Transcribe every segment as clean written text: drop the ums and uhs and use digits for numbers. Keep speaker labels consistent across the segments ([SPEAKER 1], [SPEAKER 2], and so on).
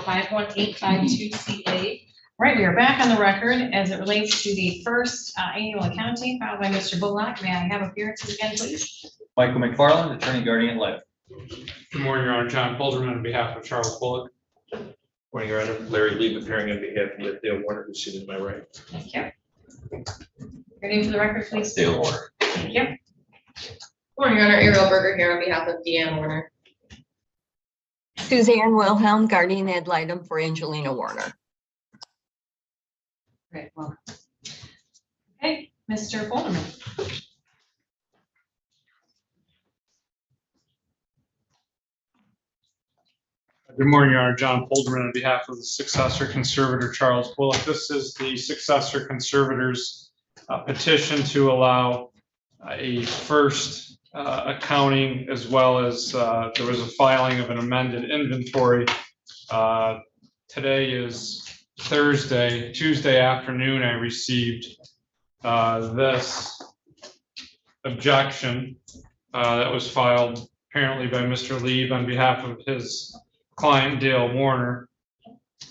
[SPEAKER 1] 51852CA. All right, we are back on the record as it relates to the first annual accounting filed by Mr. Bullock. May I have appearances again, please?
[SPEAKER 2] Michael McFarland, Attorney Guardian Life.
[SPEAKER 3] Good morning, Your Honor. John Polderman on behalf of Charles Bullock.
[SPEAKER 4] Morning, Your Honor. Larry Lee, appearing on behalf of Dale Warner, who's seated to my right.
[SPEAKER 1] Thank you. Your name for the record, please.
[SPEAKER 2] Dale Warner.
[SPEAKER 1] Thank you.
[SPEAKER 5] Good morning, Your Honor. Ariel Berger here on behalf of Deanne Warner.
[SPEAKER 6] Suzanne Wilhelm, guardian ad litem for Angelina Warner.
[SPEAKER 1] Great. Well, okay, Mr. Polderman.
[SPEAKER 3] Good morning, Your Honor. John Polderman on behalf of the successor conservator, Charles Bullock. This is the successor conservator's petition to allow a first accounting, as well as there was a filing of an amended inventory. Today is Thursday. Tuesday afternoon, I received this objection that was filed apparently by Mr. Lee on behalf of his client, Dale Warner.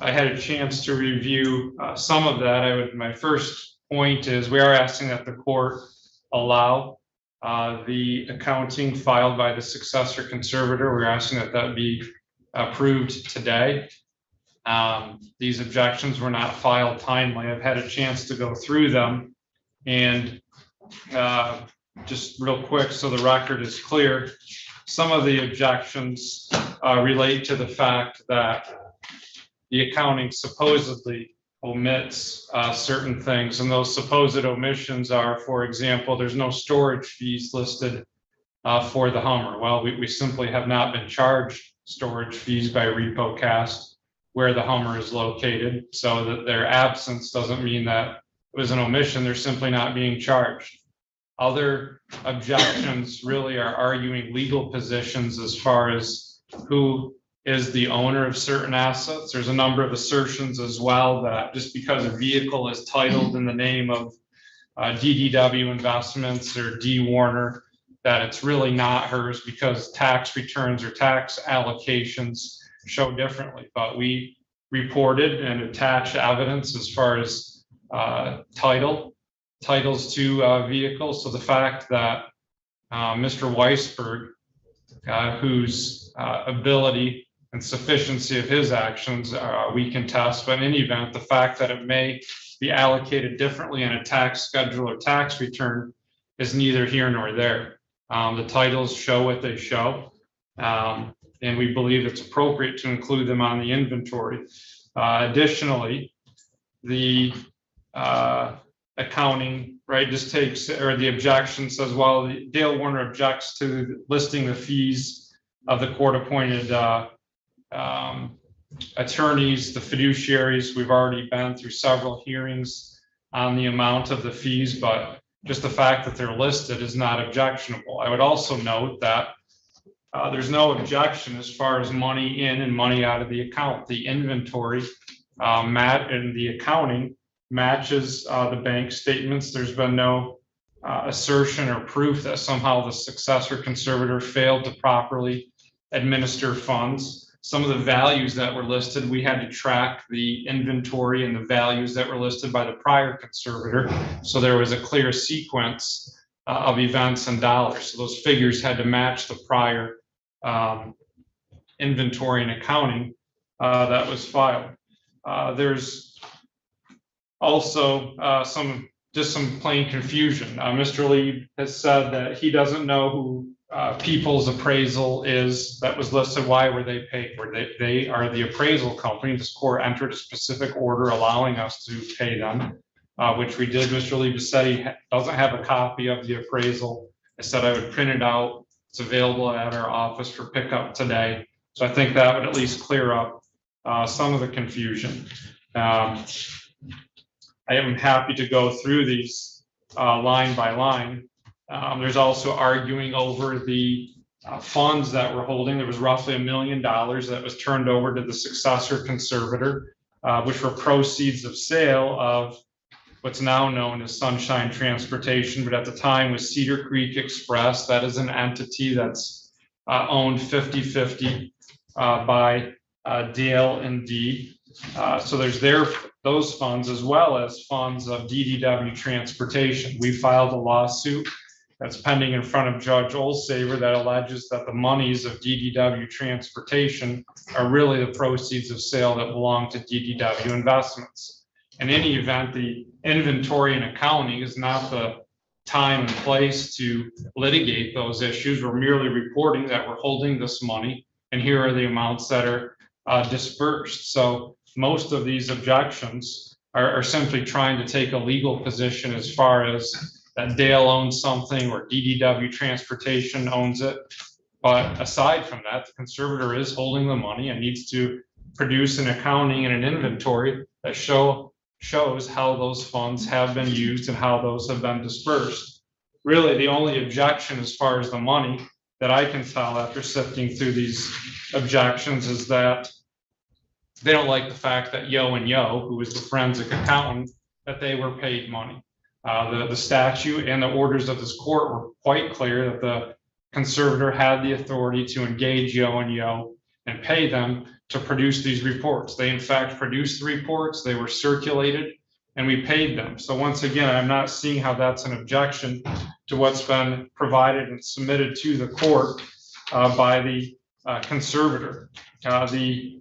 [SPEAKER 3] I had a chance to review some of that. My first point is we are asking that the court allow the accounting filed by the successor conservator. We're asking that that be approved today. These objections were not filed timely. I've had a chance to go through them, and just real quick so the record is clear, some of the objections relate to the fact that the accounting supposedly omits certain things, and those supposed omissions are, for example, there's no storage fees listed for the Hummer. Well, we simply have not been charged storage fees by RepoCast where the Hummer is located, so that their absence doesn't mean that it was an omission. They're simply not being charged. Other objections really are arguing legal positions as far as who is the owner of certain assets. There's a number of assertions as well that just because a vehicle is titled in the name of DDW Investments or D Warner, that it's really not hers because tax returns or tax allocations show differently. But we reported and attached evidence as far as titles to vehicles. So the fact that Mr. Weisberg, whose ability and sufficiency of his actions we contest, but in any event, the fact that it may be allocated differently in a tax schedule or tax return is neither here nor there. The titles show what they show, and we believe it's appropriate to include them on the inventory. Additionally, the accounting, right, just takes, or the objection says, well, Dale Warner objects to listing the fees of the court-appointed attorneys, the fiduciaries. We've already been through several hearings on the amount of the fees, but just the fact that they're listed is not objectionable. I would also note that there's no objection as far as money in and money out of the account. The inventory and the accounting matches the bank statements. There's been no assertion or proof that somehow the successor conservator failed to properly administer funds. Some of the values that were listed, we had to track the inventory and the values that were listed by the prior conservator. So there was a clear sequence of events and dollars. So those figures had to match the prior inventory and accounting that was filed. There's also some plain confusion. Mr. Lee has said that he doesn't know who People's Appraisal is that was listed. Why were they paid? They are the appraisal company. This court entered a specific order allowing us to pay them, which we did. Mr. Lee said he doesn't have a copy of the appraisal. I said I would print it out. It's available at our office for pickup today. So I think that would at least clear up some of the confusion. I am happy to go through these line by line. There's also arguing over the funds that we're holding. There was roughly $1 million that was turned over to the successor conservator, which were proceeds of sale of what's now known as Sunshine Transportation, but at the time was Cedar Creek Express. That is an entity that's owned 50-50 by Dale and D. So there's those funds as well as funds of DDW Transportation. We filed a lawsuit that's pending in front of Judge Olsaver that alleges that the monies of DDW Transportation are really the proceeds of sale that belong to DDW Investments. In any event, the inventory and accounting is not the time and place to litigate those issues. We're merely reporting that we're holding this money, and here are the amounts that are dispersed. So most of these objections are simply trying to take a legal position as far as that Dale owns something or DDW Transportation owns it. But aside from that, the conservator is holding the money and needs to produce an accounting and an inventory that shows how those funds have been used and how those have been dispersed. Really, the only objection as far as the money that I can tell after sifting through these objections is that they don't like the fact that Yo and Yo, who was the forensic accountant, that they were paid money. The statute and the orders of this court were quite clear that the conservator had the authority to engage Yo and Yo and pay them to produce these reports. They in fact produced the reports, they were circulated, and we paid them. So once again, I'm not seeing how that's an objection to what's been provided and submitted to the court by the conservator. The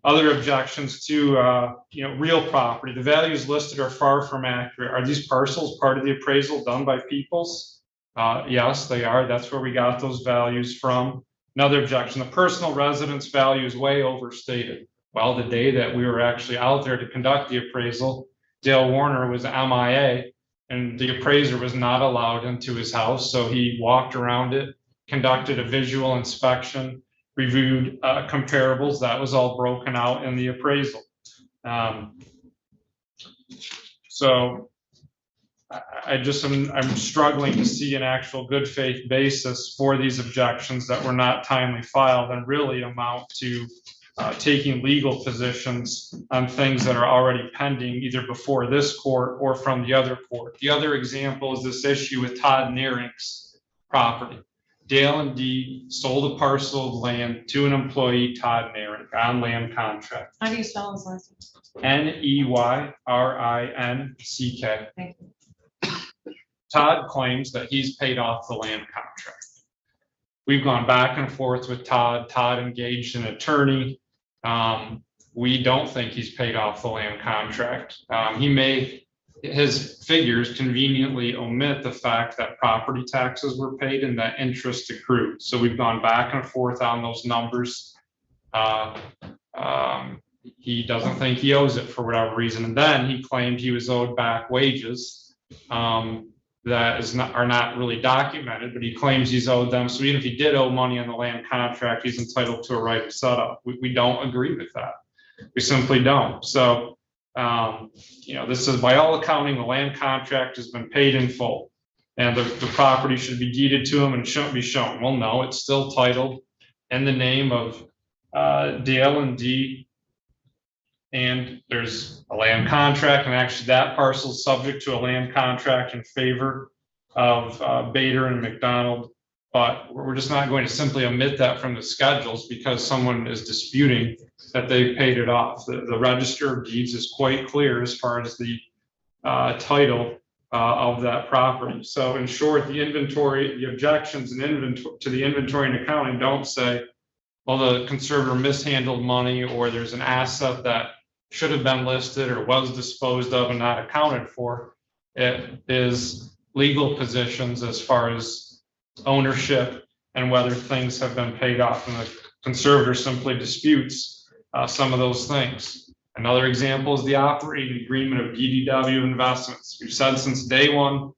[SPEAKER 3] other objections to real property, the values listed are far from accurate. Are these parcels part of the appraisal done by Peoples? Yes, they are. That's where we got those values from. Another objection, the personal residence value is way overstated. Well, the day that we were actually out there to conduct the appraisal, Dale Warner was MIA and the appraiser was not allowed into his house. So he walked around it, conducted a visual inspection, reviewed comparables. That was all broken out in the appraisal. So I'm struggling to see an actual good faith basis for these objections that were not timely filed and really amount to taking legal positions on things that are already pending either before this court or from the other court. The other example is this issue with Todd Nierink's property. Dale and D sold a parcel of land to an employee, Todd Nierink, on land contract.
[SPEAKER 1] How do you spell his last
[SPEAKER 3] Neyrinck.
[SPEAKER 1] name? Thank you.
[SPEAKER 3] Todd claims that he's paid off the land contract. We've gone back and forth with Todd. Todd engaged an attorney. We don't think he's paid off the land contract. His figures conveniently omit the fact that property taxes were paid and that interest accrued. So we've gone back and forth on those numbers. He doesn't think he owes it for whatever reason. And then he claimed he was owed back wages that are not really documented, but he claims he's owed them. So even if he did owe money on the land contract, he's entitled to a right to set up. We don't agree with that. We simply don't. So this is, by all accounting, the land contract has been paid in full and the property should be deeded to him and shouldn't be shown. Well, no, it's still titled in the name of Dale and D. And there's a land contract, and actually that parcel is subject to a land contract in favor of Bader and McDonald. But we're just not going to simply omit that from the schedules because someone is disputing that they've paid it off. The Register of Deeds is quite clear as far as the title of that property. So in short, the objections to the inventory and accounting don't say, well, the conservator mishandled money or there's an asset that should have been listed or was disposed of and not accounted for. It is legal positions as far as ownership and whether things have been paid off, and the conservator simply disputes some of those things. Another example is the operating agreement of DDW Investments. We've said since day one,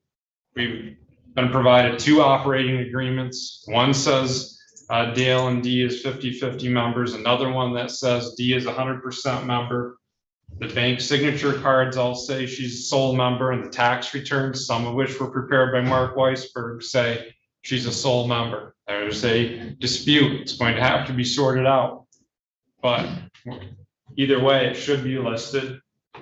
[SPEAKER 3] we've been provided two operating agreements. One says Dale and D is 50-50 members. Another one that says D is 100% member. The bank signature cards all say she's a sole member, and the tax returns, some of which were prepared by Mark Weisberg, say she's a sole member. There's a dispute. It's going to have to be sorted out. But either way, it should be listed,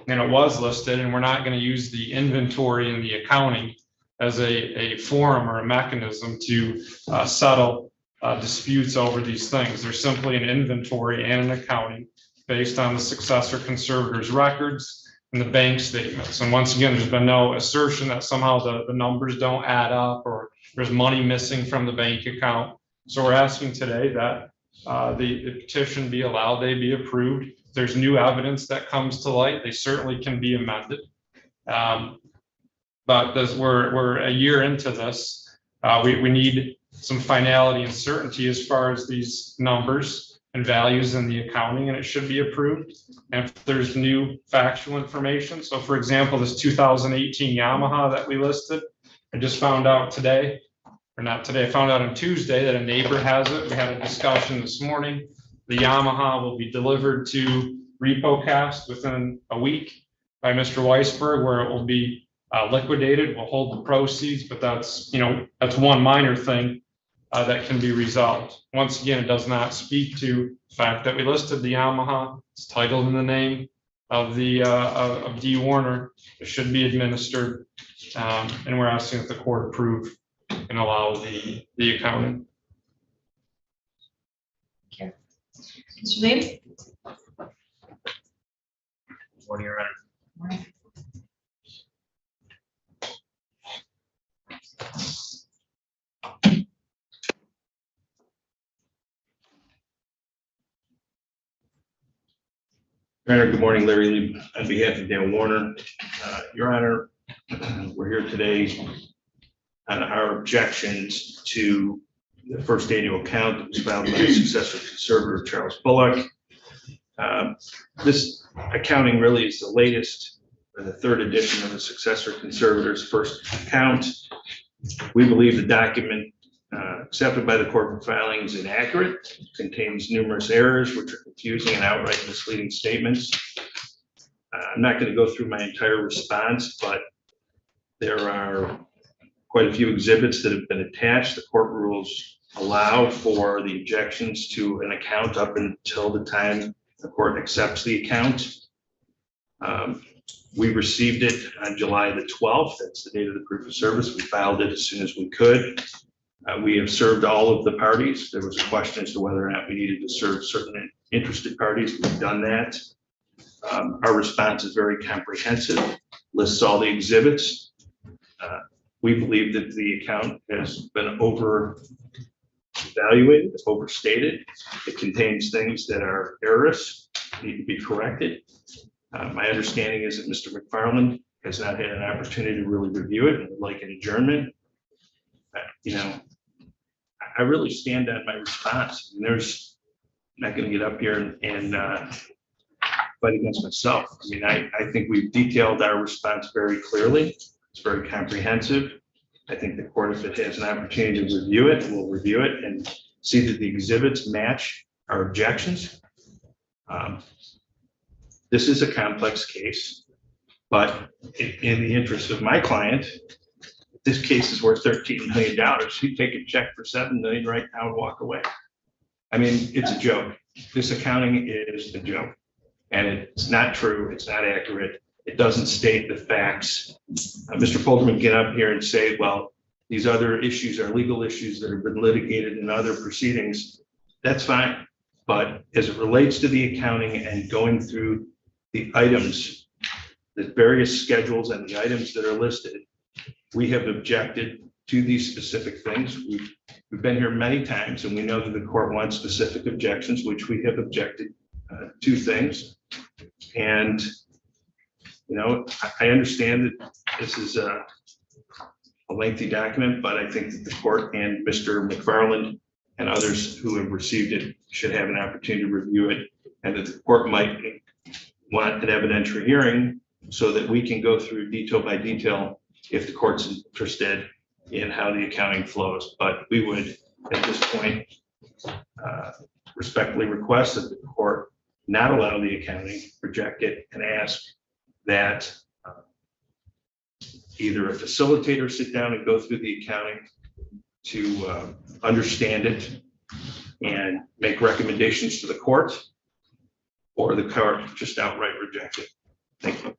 [SPEAKER 3] and it was listed, and we're not going to use the inventory and the accounting as a forum or a mechanism to settle disputes over these things. They're simply an inventory and an accounting based on the successor conservator's records and the bank statements. And once again, there's been no assertion that somehow the numbers don't add up or there's money missing from the bank account. So we're asking today that the petition be allowed, they be approved. If there's new evidence that comes to light, they certainly can be amended. But we're a year into this. We need some finality and certainty as far as these numbers and values in the accounting, and it should be approved. And if there's new factual information, so for example, this 2018 Yamaha that we listed, I just found out today, or not today, I found out on Tuesday that a neighbor has it. We had a discussion this morning. The Yamaha will be delivered to RepoCast within a week by Mr. Weisberg, where it will be liquidated. We'll hold the proceeds, but that's one minor thing that can be resolved. Once again, it does not speak to the fact that we listed the Yamaha. It's titled in the name of the of D. Warner. It should be administered, and we're asking that the court approve and allow the accounting.
[SPEAKER 1] Mr. Lee?
[SPEAKER 4] Morning, Your Honor.
[SPEAKER 1] Morning.
[SPEAKER 7] Your Honor, good morning, Larry Lee, on behalf of Dan Warner. Your Honor, we're here today on our objections to the first annual account that was filed by the successor conservator, Charles Bullock. This accounting really is the latest, or the third edition of the successor conservator's first account. We believe the document accepted by the corporate filing is inaccurate, contains numerous errors which are confusing and outright misleading statements. I'm not going to go through my entire response, but there are quite a few exhibits that have been attached. The court rules allow for the objections to an account up until the time the court accepts the account. We received it on July the 12th. That's the date of the proof of service. We filed it as soon as we could. We have served all of the parties. There was a question as to whether or not we needed to serve certain interested parties. We've done that. Our response is very comprehensive, lists all the exhibits. We believe that the account has been overvaluated, overstated. It contains things that are errors, need to be corrected. My understanding is that Mr. McFarland has not had an opportunity to really review it and would like an adjournment. I really stand on my response. I'm not going to get up here and fight against myself. I mean, I think we've detailed our response very clearly. It's very comprehensive. I think the court, if it has an opportunity to review it, will review it and see that the exhibits match our objections. This is a complex case, but in the interest of my client, this case is worth $13 million. You take a check for $7 million right now and walk away. I mean, it's a joke. This accounting is a joke, and it's not true. It's not accurate. It doesn't state the facts. Mr. Polderman get up here and say, well, these other issues are legal issues that have been litigated in other proceedings. That's fine. But as it relates to the accounting and going through the items, the various schedules and the items that are listed, we have objected to these specific things. We've been here many times, and we know that the court wants specific objections, which we have objected to things. And, I understand that this is a lengthy document, but I think that the court and Mr. McFarland and others who have received it should have an opportunity to review it, and that the court might want an evidentiary hearing so that we can go through detail by detail if the court's interested in how the accounting flows. But we would, at this point, respectfully request that the court not allow the accounting, reject it, and ask that either a facilitator sit down and go through the accounting to understand it and make recommendations to the court, or the court just outright reject it. Thank you.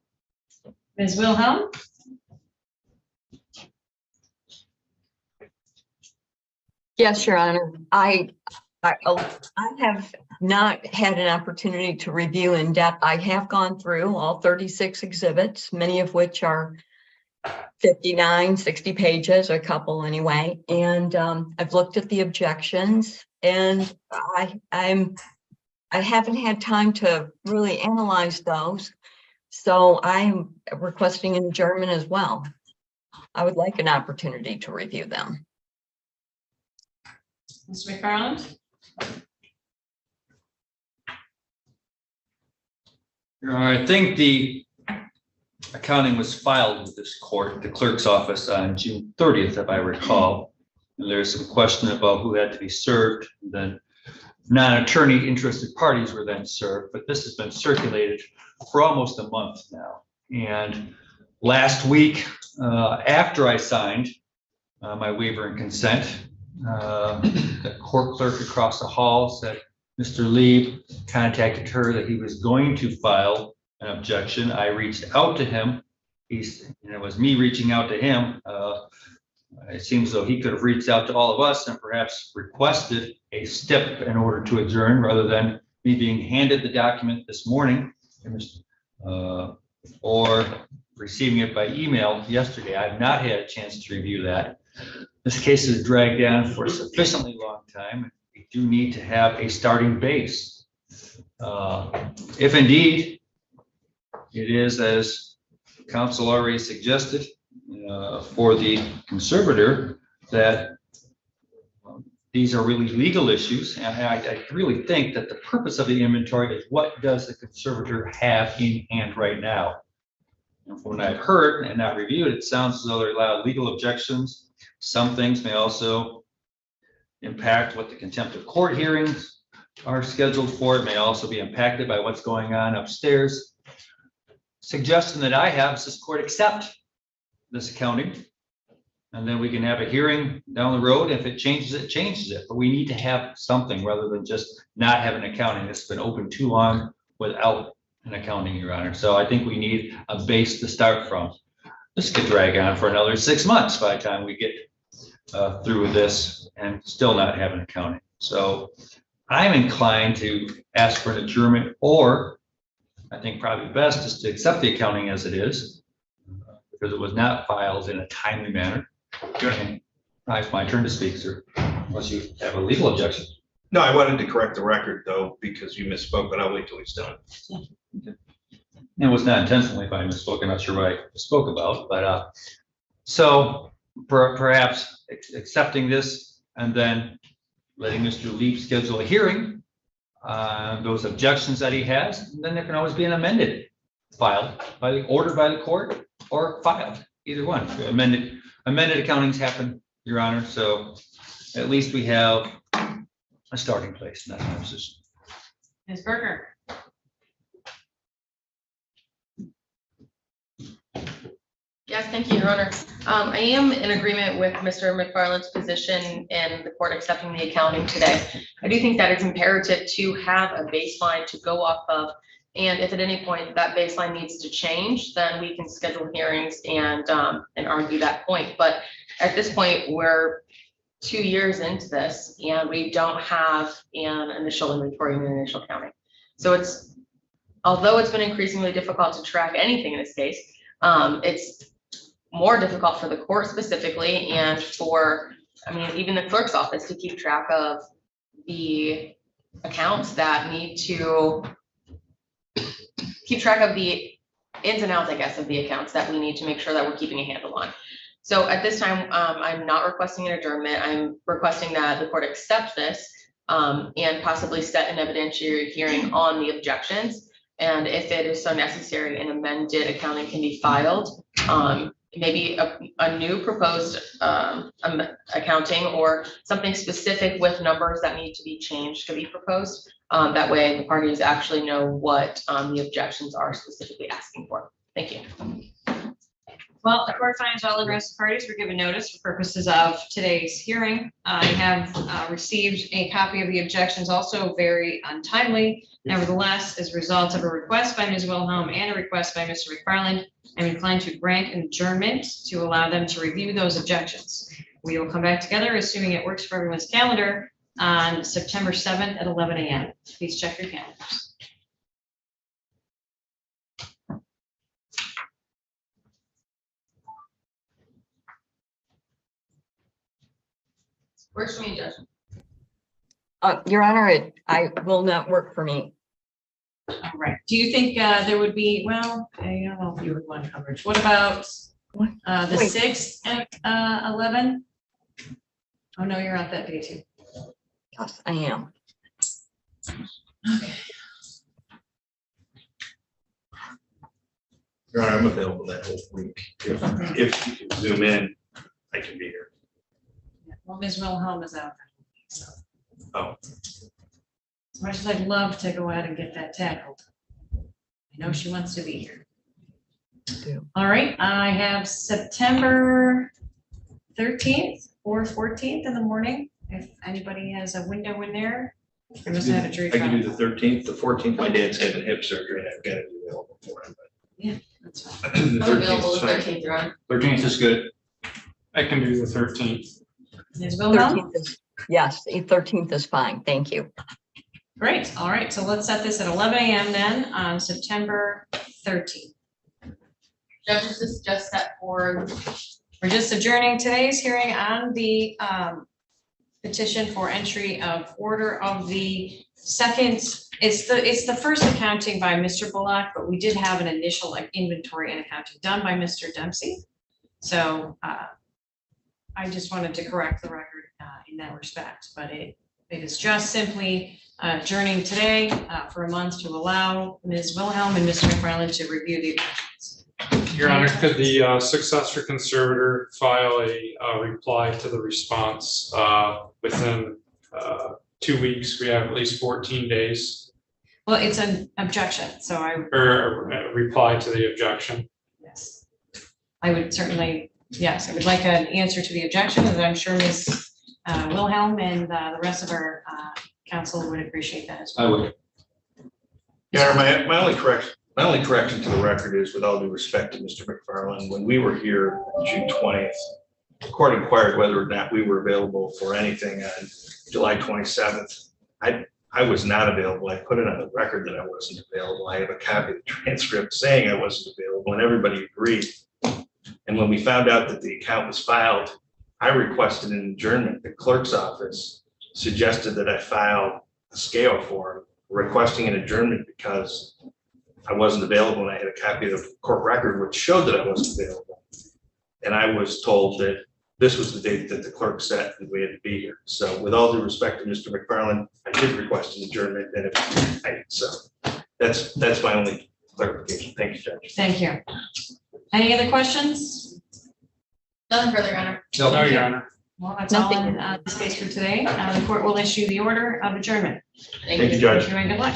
[SPEAKER 1] Ms. Wilhelm?
[SPEAKER 6] Yes, Your Honor. I have not had an opportunity to review in depth. I have gone through all 36 exhibits, many of which are 59, 60 pages, a couple anyway. And I've looked at the objections, and I haven't had time to really analyze those. So I'm requesting an adjournment as well. I would like an opportunity to review them.
[SPEAKER 1] Mr. McFarland?
[SPEAKER 2] I think the accounting was filed with this court, the clerk's office, on June 30th, if I recall. And there's some question about who had to be served. And then non-attorney interested parties were then served, but this has been circulated for almost a month now. And last week, after I signed my waiver and consent, the court clerk across the hall said Mr. Lee contacted her that he was going to file an objection. I reached out to him. And it was me reaching out to him. It seems though he could have reached out to all of us and perhaps requested a step in order to adjourn rather than me being handed the document this morning or receiving it by email yesterday. I've not had a chance to review that. This case is dragged down for a sufficiently long time. We do need to have a starting base. If indeed it is, as counsel already suggested, for the conservator, that these are really legal issues, and I really think that the purpose of the inventory is what does the conservator have in hand right now. And from what I've heard and not reviewed, it sounds as though there are a lot of legal objections. Some things may also impact what the contempt of court hearings are scheduled for. It may also be impacted by what's going on upstairs. Suggestion that I have is this court accept this accounting, and then we can have a hearing down the road. If it changes, it changes it. But we need to have something rather than just not have an accounting that's been open too long without an accounting, Your Honor. So I think we need a base to start from. This could drag on for another 6 months by the time we get through this and still not have an accounting. So I'm inclined to ask for an adjournment, or I think probably best is to accept the accounting as it is, because it was not filed in a timely manner. It's my turn to speak, sir, unless you have a legal objection.
[SPEAKER 7] No, I wanted to correct the record though, because you misspoke, but I'll wait till he's done.
[SPEAKER 2] It was not intentionally if I misspoke. I'm not sure what I spoke about, but so perhaps accepting this and then letting Mr. Lee schedule a hearing on those objections that he has, and then there can always be an amended filed by the order by the court or filed, either one. Amended accountings happen, Your Honor, so at least we have a starting place. And that's my position.
[SPEAKER 1] Ms. Berger?
[SPEAKER 5] Yes, thank you, Your Honor. I am in agreement with Mr. McFarland's position in the court accepting the accounting today. I do think that it's imperative to have a baseline to go off of. And if at any point that baseline needs to change, then we can schedule hearings and argue that point. But at this point, we're 2 years into this and we don't have an initial inventory and an initial counting. So although it's been increasingly difficult to track anything in this case, it's more difficult for the court specifically and for, even the clerk's office to keep track of the accounts that need to keep track of the ins and outs, I guess, of the accounts that we need to make sure that we're keeping a handle on. So at this time, I'm not requesting an adjournment. I'm requesting that the court accept this and possibly set an evidentiary hearing on the objections. And if it is so necessary, an amended accounting can be filed. Maybe a new proposed accounting or something specific with numbers that need to be changed to be proposed. That way the parties actually know what the objections are specifically asking for. Thank you.
[SPEAKER 1] Well, the court finds all addressed parties were given notice for purposes of today's hearing. I have received a copy of the objections, also very untimely. Nevertheless, as a result of a request by Ms. Wilhelm and a request by Mr. McFarland, I'm inclined to grant an adjournment to allow them to review those objections. we will come back together, assuming it works for everyone's calendar, on September 7th at 11 a.m. Please check your calendars.
[SPEAKER 5] Works for me, Judge.
[SPEAKER 6] Your Honor, I will not work for me.
[SPEAKER 1] All right. Do you think there would be, well, I don't know if you would want coverage. What about the
[SPEAKER 6] Wait.
[SPEAKER 1] 6th at 11? Oh, no, you're out that day too.
[SPEAKER 6] Yes, I am.
[SPEAKER 1] Okay.
[SPEAKER 7] Your Honor, I'm available that whole week. If you can zoom in, I can be here.
[SPEAKER 1] Well, Ms. Wilhelm is out. So.
[SPEAKER 7] Oh.
[SPEAKER 1] As much as I'd love to go out and get that tackled, I know she wants to be here.
[SPEAKER 6] Do.
[SPEAKER 1] All right, I have September 13th or 14th in the morning. If anybody has a window in there, I must have a jury
[SPEAKER 7] I can
[SPEAKER 1] trial.
[SPEAKER 7] do the 13th, the 14th, my dad's having hip surgery and I've got to be available for him.
[SPEAKER 1] That's fine.
[SPEAKER 7] But the
[SPEAKER 5] I'm available
[SPEAKER 7] 13th is
[SPEAKER 5] the
[SPEAKER 7] fine.
[SPEAKER 5] 13th, Your Honor.
[SPEAKER 2] 13th is good.
[SPEAKER 3] I can do the 13th.
[SPEAKER 1] Ms. Wilhelm?
[SPEAKER 6] 13th is, yes, the 13th is fine. Thank you.
[SPEAKER 1] Great, all right, so let's set this at 11 a.m. then on September 13th.
[SPEAKER 5] Judge, is this just set for,
[SPEAKER 1] We're just adjourning today's hearing on the petition for entry of order of the second. It's the first accounting by Mr. Bullock, but we did have an initial like inventory and accounting done by Mr. Dempsey. So I just wanted to correct the record in that respect, but it is just simply adjourning today for a month to allow Ms. Wilhelm and Mr. McFarland to review the objections.
[SPEAKER 3] Your Honor, could the successor conservator file a reply to the response within 2 weeks? We have at least 14 days,
[SPEAKER 1] Well, it's an objection, so
[SPEAKER 3] or a reply to the objection.
[SPEAKER 1] yes, I would certainly, yes, I would like an answer to the objection, and I'm sure Ms. Wilhelm and the rest of our council would appreciate that as well.
[SPEAKER 2] I would.
[SPEAKER 7] Yeah, my only correction to the record is, with all due respect to Mr. McFarland, when we were here on June 20th, the court inquired whether or not we were available for anything on July 27th. I was not available. I put it on the record that I wasn't available. I have a copy of the transcript saying I wasn't available, and everybody agreed. And when we found out that the account was filed, I requested an adjournment. The clerk's office suggested that I file a scale form requesting an adjournment because I wasn't available, and I had a copy of the court record which showed that I wasn't available. And I was told that this was the date that the clerk set and we had to be here. So with all due respect to Mr. McFarland, I did request an adjournment, and so that's my only clarification. Thank you, Judge.
[SPEAKER 1] Thank you. Any other questions?
[SPEAKER 5] nothing further, Your Honor.
[SPEAKER 3] No, Your Honor.
[SPEAKER 1] Well, that's all
[SPEAKER 6] Nothing.
[SPEAKER 1] in this case for today. The court will issue the order of adjournment.
[SPEAKER 5] Thank
[SPEAKER 7] Thank you, Judge.
[SPEAKER 1] Thank you and good luck.